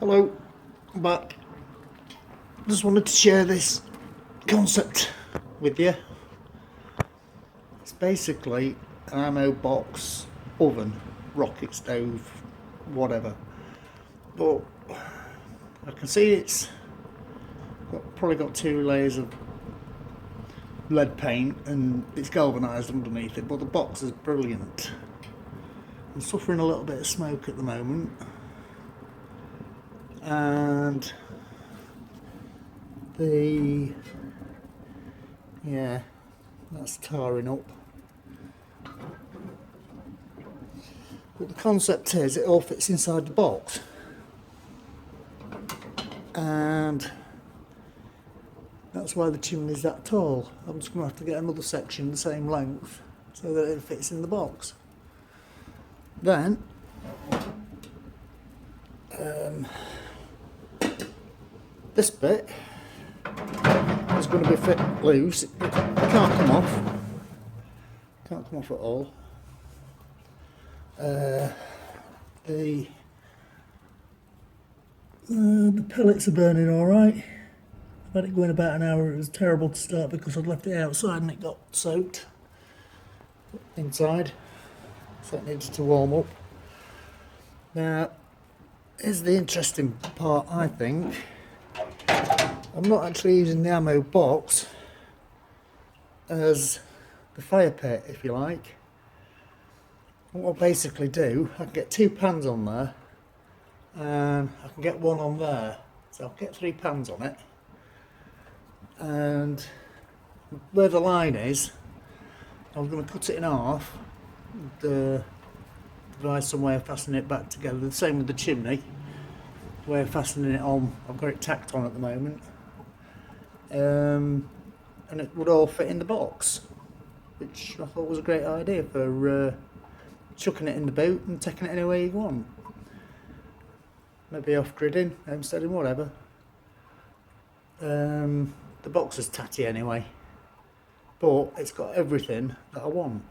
Hello, I'm back. Just wanted to share this concept with you. It's basically an ammo box, oven, rocket stove, whatever. But I can see it's probably got 2 layers of lead paint and it's galvanised underneath it, but the box is brilliant. I'm suffering a little bit of smoke at the moment, and yeah, that's tarring up. But the concept is it all fits inside the box, and that's why the chimney's that tall. I'm just going to have to get another section the same length so that it fits in the box. Then this bit is going to be fit loose. It can't come off. Can't come off at all. The pellets are burning all right. I've had it going about an hour. It was terrible to start because I'd left it outside and it got soaked inside, so it needed to warm up. Now, here's the interesting part, I think. I'm not actually using the ammo box as the fire pit, if you like. What I'll basically do, I can get 2 pans on there, and I can get one on there, so I'll get 3 pans on it. And where the line is, I'm going to cut it in half, devise some way of fastening it back together. The same with the chimney, way of fastening it on. I've got it tacked on at the moment, and it would all fit in the box, which I thought was a great idea for chucking it in the boot and taking it anywhere you want. Maybe off-gridding, homesteading, whatever. The box is tatty anyway, but it's got everything that I want.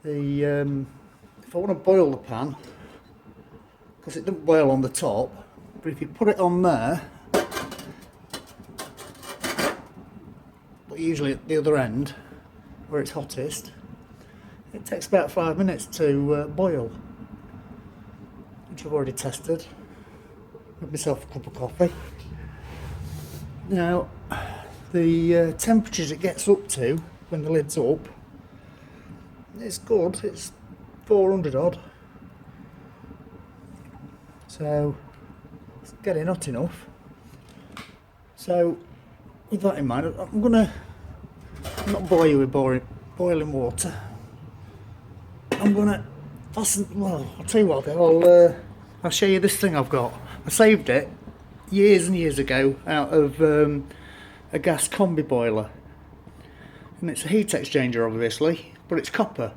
If I want to boil the pan, because it doesn't boil on the top, but if you put it on there, but usually at the other end where it's hottest, it takes about 5 minutes to boil, which I've already tested. Got myself a cup of coffee. Now, the temperatures it gets up to when the lid's up, it's good. It's 400 odd, so it's getting hot enough. So with that in mind, I'm not boil you with boiling water. I'm gonna fasten. Well, I'll tell you what. I'll show you this thing I've got. I saved it years and years ago out of a gas combi boiler, and it's a heat exchanger, obviously, but it's copper.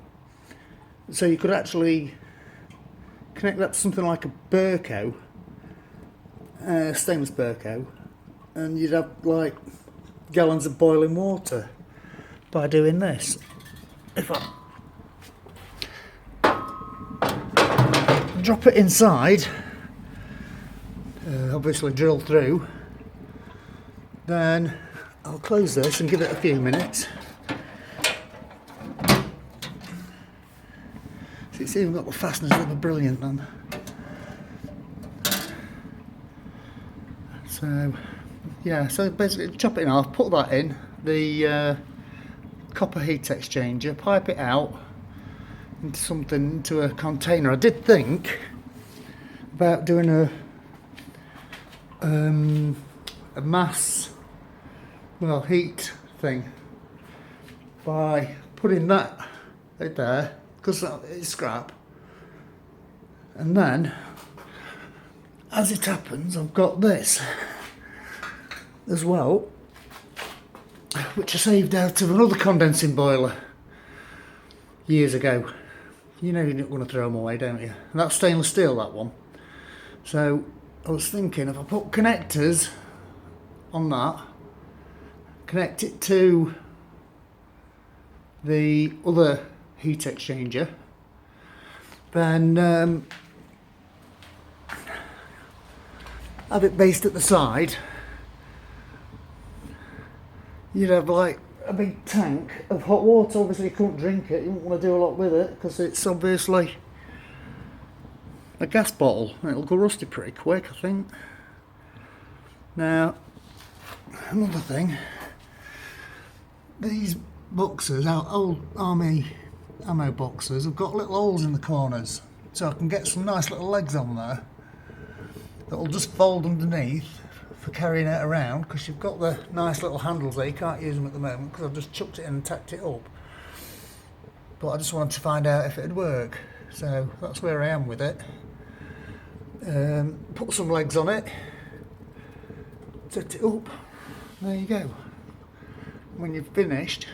So you could actually connect that to something like a Berco, stainless Berco, and you'd have like gallons of boiling water by doing this. If I drop it inside, obviously drill through, then I'll close this and give it a few minutes. See, it's even got the fasteners that are brilliant, man. So yeah, so basically chop it in half, put that in the copper heat exchanger, pipe it out into a container. I did think about doing a mass, heat thing by putting that right there, because it's scrap, and then as it happens I've got this as well, which I saved out of another condensing boiler years ago. You know you're not going to throw them away, don't you? And that's stainless steel, that one. So I was thinking, if I put connectors on that, connect it to the other heat exchanger, then have it based at the side, you'd have like a big tank of hot water. Obviously you couldn't drink it, you wouldn't want to do a lot with it because it's obviously a gas bottle and it'll go rusty pretty quick, I think. Now, another thing, these boxes, our old army ammo boxes, have got little holes in the corners, so I can get some nice little legs on there that'll just fold underneath for carrying it around, because you've got the nice little handles there. You can't use them at the moment because I've just chucked it in and tacked it up, but I just wanted to find out if it'd work, so that's where I am with it. Put some legs on it, set it up, there you go. When you've finished,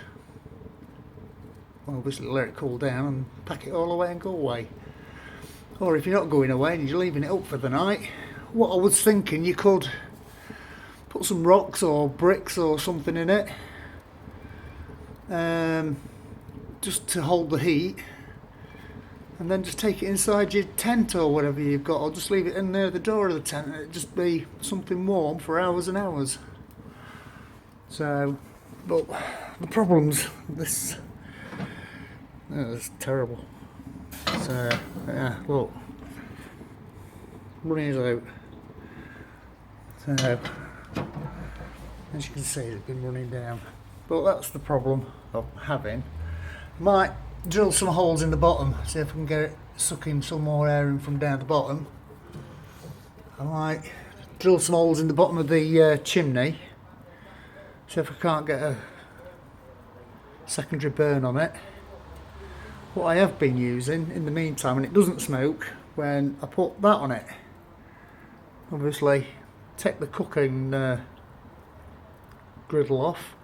well, obviously let it cool down and pack it all away and go away. Or if you're not going away and you're leaving it up for the night, what I was thinking, you could put some rocks or bricks or something in it, just to hold the heat, and then just take it inside your tent or whatever you've got, or just leave it in near the door of the tent and it'd just be something warm for hours and hours. So, but the problems, this, it's terrible. So, yeah, look, running out. So, as you can see, it's been running down. But that's the problem of having. Might drill some holes in the bottom, see if I can get it sucking some more air in from down the bottom. I might drill some holes in the bottom of the chimney, see if I can't get a secondary burn on it. What I have been using in the meantime, and it doesn't smoke when I put that on it, obviously take the cooking griddle off,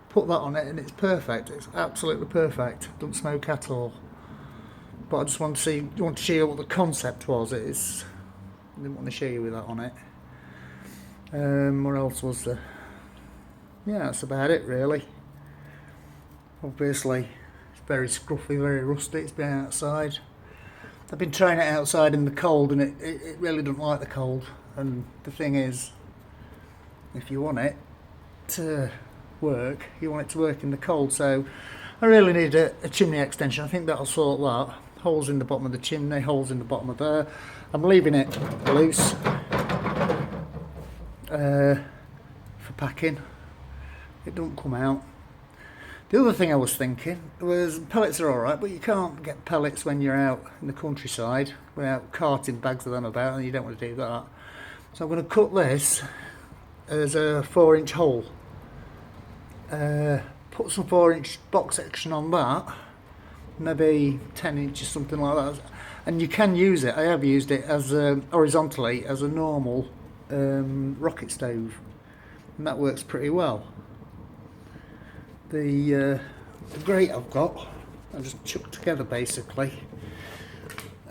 put that on it, and it's perfect. It's absolutely perfect. Doesn't smoke at all. But I just want to show you what the concept was. I didn't want to show you with that on it. What else was there? Yeah, that's about it really. Obviously it's very scruffy, very rusty. It's been outside. I've been trying it outside in the cold, and it really doesn't like the cold. And the thing is, if you want it to work, you want it to work in the cold. So I really need a chimney extension. I think that'll sort that. Holes in the bottom of the chimney, holes in the bottom of there. I'm leaving it loose for packing. It don't come out. The other thing I was thinking was, pellets are alright, but you can't get pellets when you're out in the countryside without carting bags of them about, and you don't want to do that. So I'm going to cut this as a 4-inch hole. Put some 4-inch box section on that, maybe 10 inches, something like that. And you can use it, I have used it as horizontally as a normal rocket stove, and that works pretty well. The grate I've got, I just chucked together basically,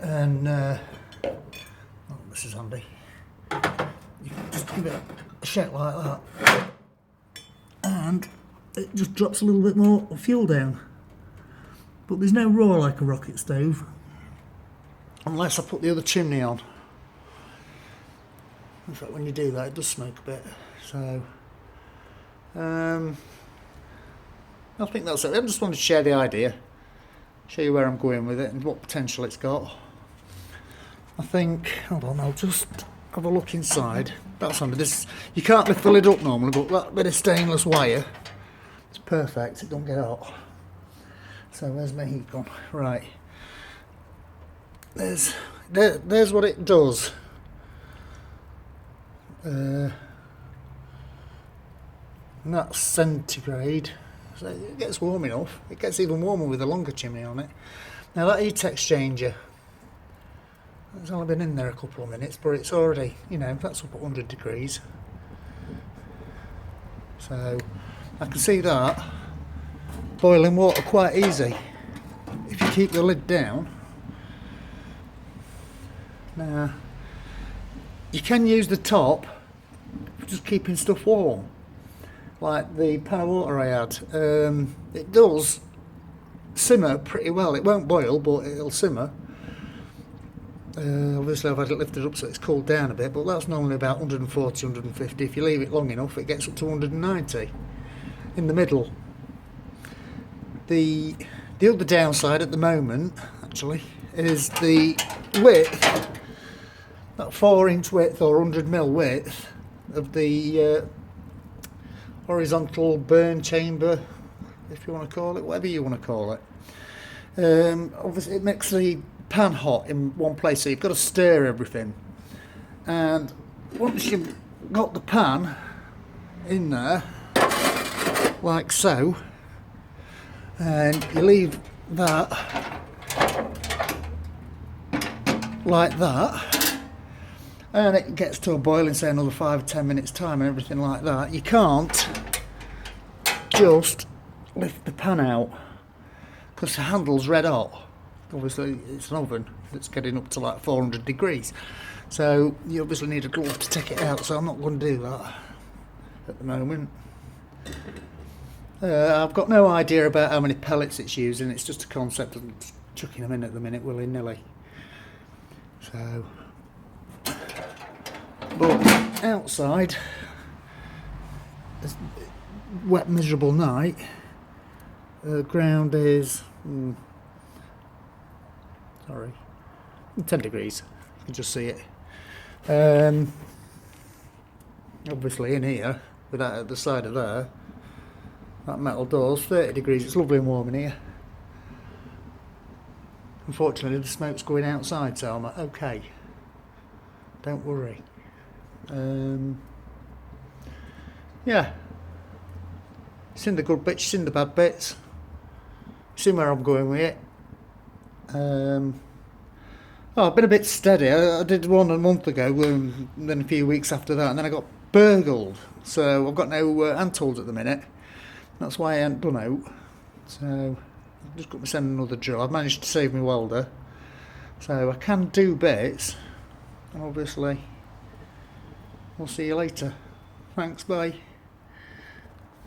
and oh, this is handy. You can just give it a shake like that, and it just drops a little bit more fuel down. But there's no roar like a rocket stove, unless I put the other chimney on. In fact, when you do that, it does smoke a bit. So, I think that's it. I just wanted to share the idea, show you where I'm going with it and what potential it's got. I think, hold on, I'll just have a look inside. That's under this. You can't lift the lid up normally, but that bit of stainless wire, it's perfect. It don't get hot. So where's my heat gone? Right. There's what it does. And that's centigrade. So it gets warm enough. It gets even warmer with a longer chimney on it. Now that heat exchanger, it's only been in there a couple of minutes, but it's already, you know, that's up at 100 degrees. So I can see that boiling water quite easy if you keep the lid down. Now you can use the top for just keeping stuff warm, like the pan of water I had. It does simmer pretty well. It won't boil, but it'll simmer. Obviously I've had it lifted up so it's cooled down a bit, but that's normally about 140, 150. If you leave it long enough it gets up to 190 in the middle. The other downside at the moment actually is the width, that 4-inch width or 100mm width of the horizontal burn chamber, if you want to call it, whatever you want to call it. Obviously it makes the pan hot in one place, so you've got to stir everything, and once you've got the pan in there like so, and you leave that like that, and it gets to a boil in say another 5 or 10 minutes time and everything like that, you can't just lift the pan out because the handle's red hot. Obviously it's an oven that's getting up to like 400 degrees, so you obviously need a glove to take it out, so I'm not going to do that at the moment. I've got no idea about how many pellets it's using, it's just a concept of chucking them in at the minute willy-nilly. So, but outside, it's a wet miserable night, the ground is 10 degrees, you can just see it. Obviously in here, with that at the side of there, that metal door's 30 degrees, it's lovely and warm in here. Unfortunately the smoke's going outside, so I'm like, okay, don't worry. Yeah, seen the good bits, seen the bad bits, seen where I'm going with it. I've been a bit steady. I did one a month ago, and then a few weeks after that, and then I got burgled. So I've got no hand tools at the minute. That's why I ain't done out. So I've just got to send another drill. I've managed to save my welder, so I can do bits. And obviously, we'll see you later. Thanks, bye.